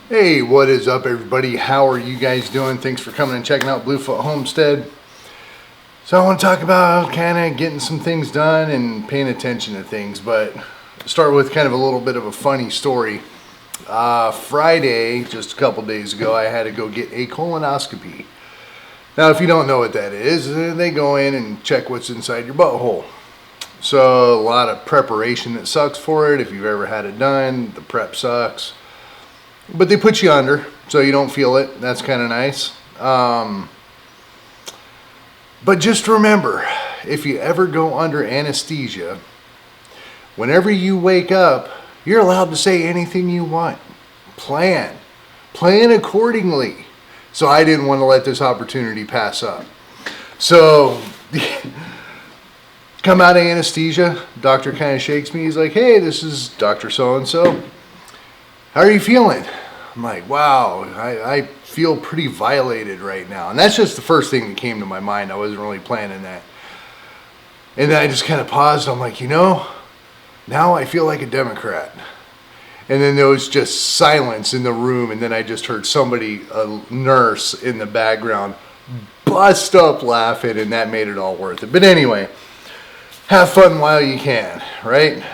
Hey, what is up, everybody? How are you guys doing? Thanks for coming and checking out Bluefoot Homestead. So I want to talk about kind of getting some things done and paying attention to things, but start with kind of a little bit of a funny story. Friday, just a couple days ago, I had to go get a colonoscopy. Now, if you don't know what that is, they go in and check what's inside your butthole. So a lot of preparation that sucks for it. If you've ever had it done, the prep sucks. But they put you under, so you don't feel it. That's kind of nice. But just remember, if you ever go under anesthesia, whenever you wake up, you're allowed to say anything you want. Plan accordingly. So I didn't want to let this opportunity pass up. So come out of anesthesia, doctor kind of shakes me. He's like, "Hey, this is Dr. So-and-so. How are you feeling?" I'm like, wow, I feel pretty violated right now. And that's just the first thing that came to my mind. I wasn't really planning that. And then I just kind of paused. I'm like, now I feel like a Democrat. And then there was just silence in the room. And then I just heard somebody, a nurse in the background, bust up laughing. And that made it all worth it. But anyway, have fun while you can, right?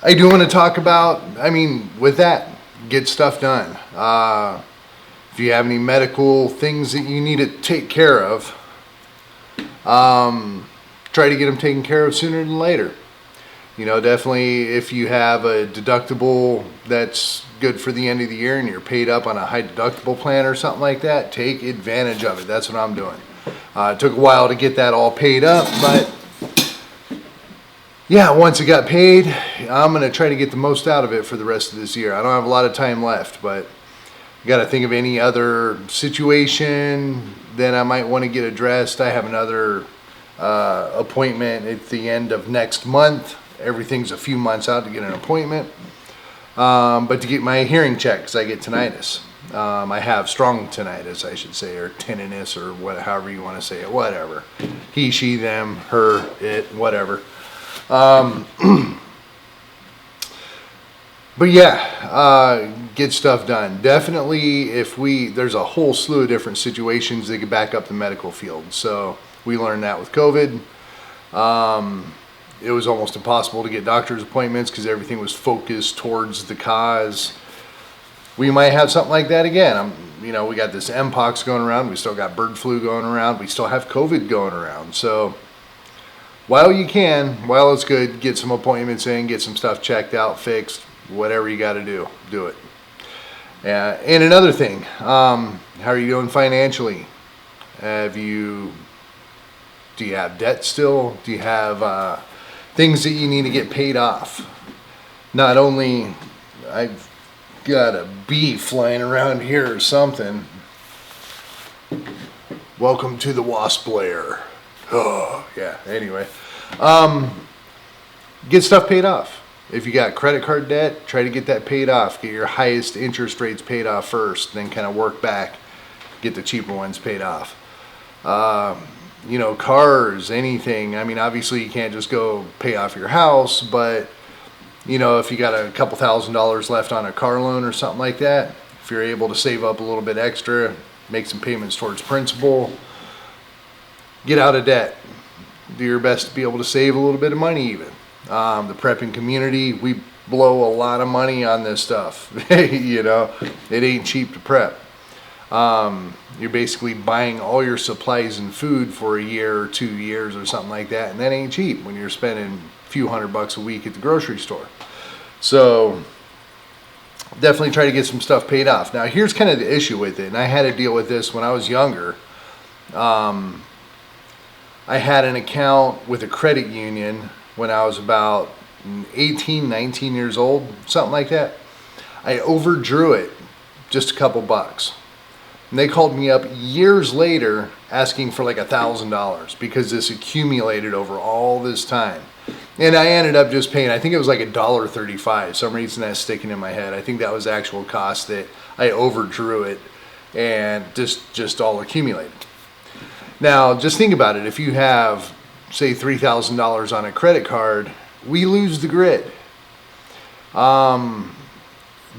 I do want to talk about, with that, get stuff done. If you have any medical things that you need to take care of, try to get them taken care of sooner than later. Definitely if you have a deductible that's good for the end of the year and you're paid up on a high deductible plan or something like that, take advantage of it. That's what I'm doing. It took a while to get that all paid up, but yeah, once it got paid, I'm going to try to get the most out of it for the rest of this year. I don't have a lot of time left, but you got to think of any other situation that I might want to get addressed. I have another appointment at the end of next month. Everything's a few months out to get an appointment. But to get my hearing checked, because I get tinnitus. I have strong tinnitus, I should say, or tinnitus, or however you want to say it, whatever. He, she, them, her, it, whatever. But yeah, get stuff done. Definitely, there's a whole slew of different situations that could back up the medical field. So we learned that with COVID. It was almost impossible to get doctor's appointments because everything was focused towards the cause. We might have something like that again. We got this Mpox going around. We still got bird flu going around. We still have COVID going around. So while it's good, get some appointments in, get some stuff checked out, fixed, whatever you got to do it. And another thing, how are you doing financially? Do you have debt still? Do you have things that you need to get paid off? Not only, I've got a bee flying around here or something. Welcome to the wasp lair. Oh, yeah, anyway. Get stuff paid off. If you got credit card debt, try to get that paid off. Get your highest interest rates paid off first, then kind of work back, get the cheaper ones paid off. Cars, anything. Obviously you can't just go pay off your house, but, if you got a couple $1,000s left on a car loan or something like that, if you're able to save up a little bit extra, make some payments towards principal, get out of debt. Do your best to be able to save a little bit of money even. The prepping community, we blow a lot of money on this stuff. It ain't cheap to prep. You're basically buying all your supplies and food for a year or 2 years or something like that, and that ain't cheap when you're spending a few $100 a week at the grocery store. So definitely try to get some stuff paid off. Now here's kind of the issue with it, and I had to deal with this when I was younger. I had an account with a credit union when I was about 18, 19 years old, something like that. I overdrew it just a couple bucks. And they called me up years later asking for like $1,000 because this accumulated over all this time. And I ended up just paying, I think it was like $1.35. Some reason that's sticking in my head. I think that was the actual cost that I overdrew it and just all accumulated. Now, just think about it. If you have, say, $3,000 on a credit card, we lose the grid.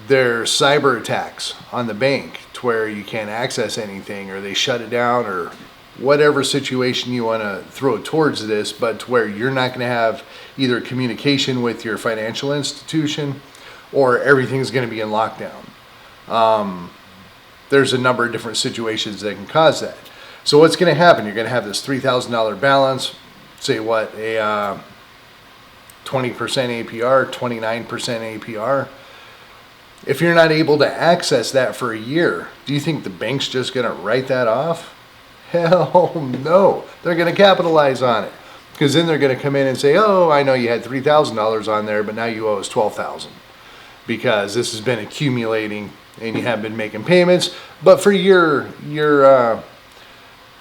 there's cyber attacks on the bank to where you can't access anything, or they shut it down, or whatever situation you want to throw towards this, but to where you're not going to have either communication with your financial institution or everything's going to be in lockdown. There's a number of different situations that can cause that. So what's going to happen? You're going to have this $3,000 balance, say what, a 20% APR, 29% APR. If you're not able to access that for a year, do you think the bank's just going to write that off? Hell no. They're going to capitalize on it, because then they're going to come in and say, oh, I know you had $3,000 on there, but now you owe us $12,000 because this has been accumulating and you haven't been making payments. But for your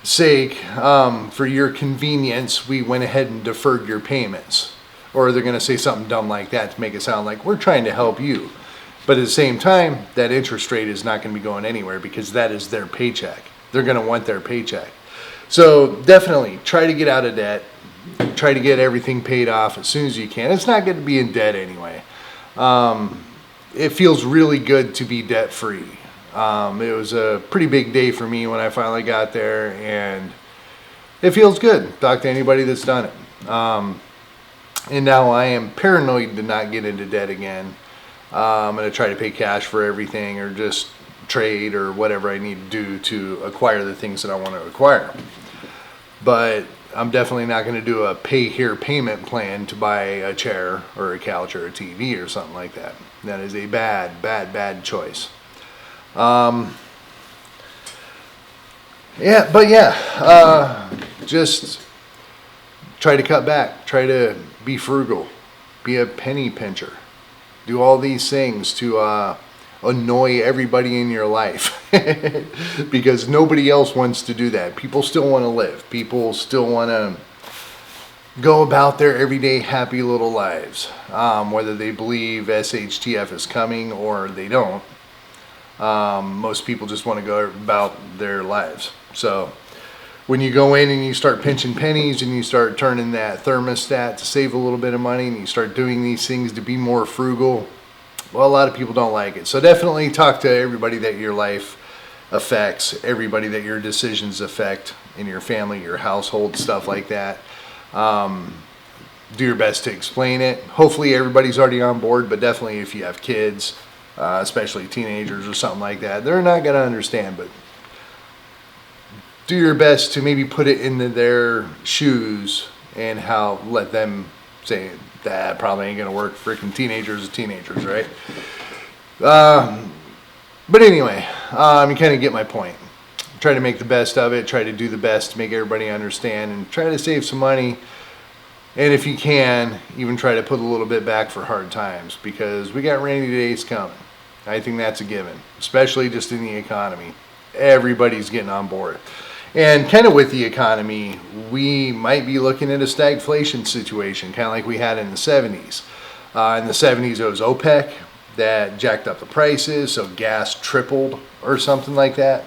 sake, for your convenience, we went ahead and deferred your payments. Or they're going to say something dumb like that to make it sound like we're trying to help you. But at the same time, that interest rate is not going to be going anywhere, because that is their paycheck. They're going to want their paycheck. So definitely try to get out of debt. Try to get everything paid off as soon as you can. It's not good to be in debt anyway. It feels really good to be debt free. It was a pretty big day for me when I finally got there, and it feels good. Talk to anybody that's done it. And now I am paranoid to not get into debt again. I'm going to try to pay cash for everything, or just trade or whatever I need to do to acquire the things that I want to acquire. But I'm definitely not going to do a pay here payment plan to buy a chair or a couch or a TV or something like that. That is a bad choice. Just try to cut back, try to be frugal, be a penny pincher, do all these things to annoy everybody in your life, because nobody else wants to do that. People still want to live. People still want to go about their everyday happy little lives, whether they believe SHTF is coming or they don't. Most people just want to go about their lives. So when you go in and you start pinching pennies and you start turning that thermostat to save a little bit of money, and you start doing these things to be more frugal, well, a lot of people don't like it. So definitely talk to everybody that your life affects, everybody that your decisions affect in your family, your household, stuff like that. Do your best to explain it. Hopefully everybody's already on board, but definitely if you have kids, especially teenagers or something like that, they're not going to understand. But do your best to maybe put it into their shoes and let them say, that probably ain't gonna work. Freaking teenagers are teenagers, right? But anyway, you kind of get my point. Try to make the best of it. Try to do the best to make everybody understand, and try to save some money. And if you can, even try to put a little bit back for hard times, because we got rainy days coming. I think that's a given, especially just in the economy. Everybody's getting on board. And kind of with the economy, we might be looking at a stagflation situation, kind of like we had in the 70s. In the 70s, it was OPEC that jacked up the prices, so gas tripled or something like that.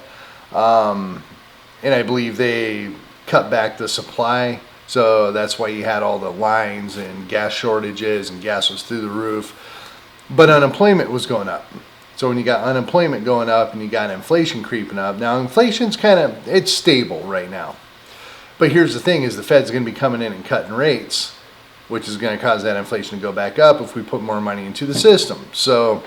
And I believe they cut back the supply, so that's why you had all the lines and gas shortages, and gas was through the roof. But unemployment was going up. So when you got unemployment going up and you got inflation creeping up, now inflation's it's stable right now. But here's the thing, is the Fed's going to be coming in and cutting rates, which is going to cause that inflation to go back up if we put more money into the system. So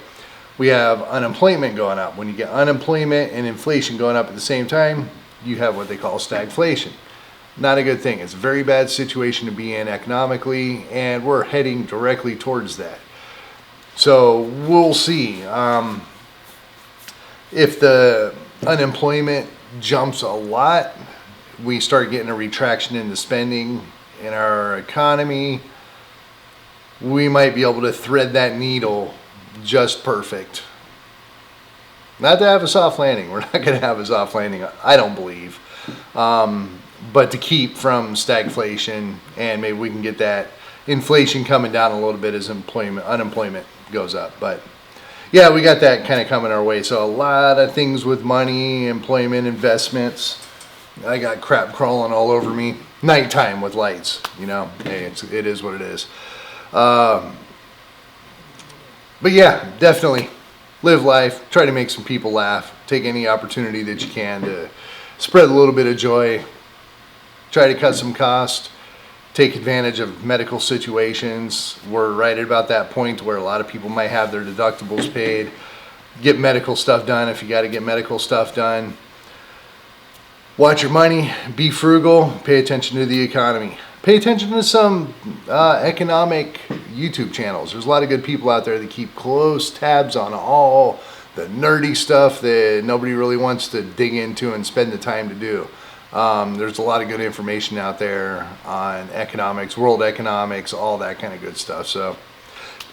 we have unemployment going up. When you get unemployment and inflation going up at the same time, you have what they call stagflation. Not a good thing. It's a very bad situation to be in economically, and we're heading directly towards that. So we'll see. If the unemployment jumps a lot, we start getting a retraction in the spending in our economy, we might be able to thread that needle just perfect. Not to have a soft landing. We're not going to have a soft landing, I don't believe. But to keep from stagflation, and maybe we can get that inflation coming down a little bit as unemployment goes up. But yeah, we got that kind of coming our way. So a lot of things with money, employment, investments. I got crap crawling all over me. Nighttime with lights, hey, it is what it is. But yeah, definitely live life, try to make some people laugh, take any opportunity that you can to spread a little bit of joy, try to cut some cost, take advantage of medical situations. We're right at about that point where a lot of people might have their deductibles paid. Get medical stuff done if you got to get medical stuff done. Watch your money, be frugal, pay attention to the economy. Pay attention to some economic YouTube channels. There's a lot of good people out there that keep close tabs on all the nerdy stuff that nobody really wants to dig into and spend the time to do. There's a lot of good information out there on economics, world economics, all that kind of good stuff. So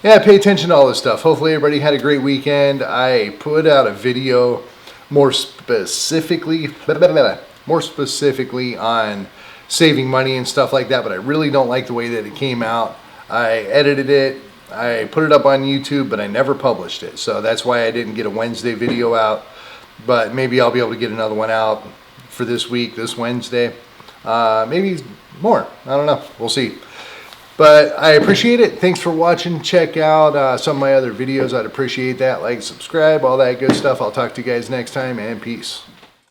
yeah, pay attention to all this stuff. Hopefully everybody had a great weekend. I put out a video more specifically on saving money and stuff like that, but I really don't like the way that it came out. I edited it, I put it up on YouTube, but I never published it. So that's why I didn't get a Wednesday video out, but maybe I'll be able to get another one out for this week, this Wednesday. Maybe more, I don't know, we'll see. But I appreciate it. Thanks for watching. Check out some of my other videos. I'd appreciate that. Like, subscribe, all that good stuff. I'll talk to you guys next time, and peace.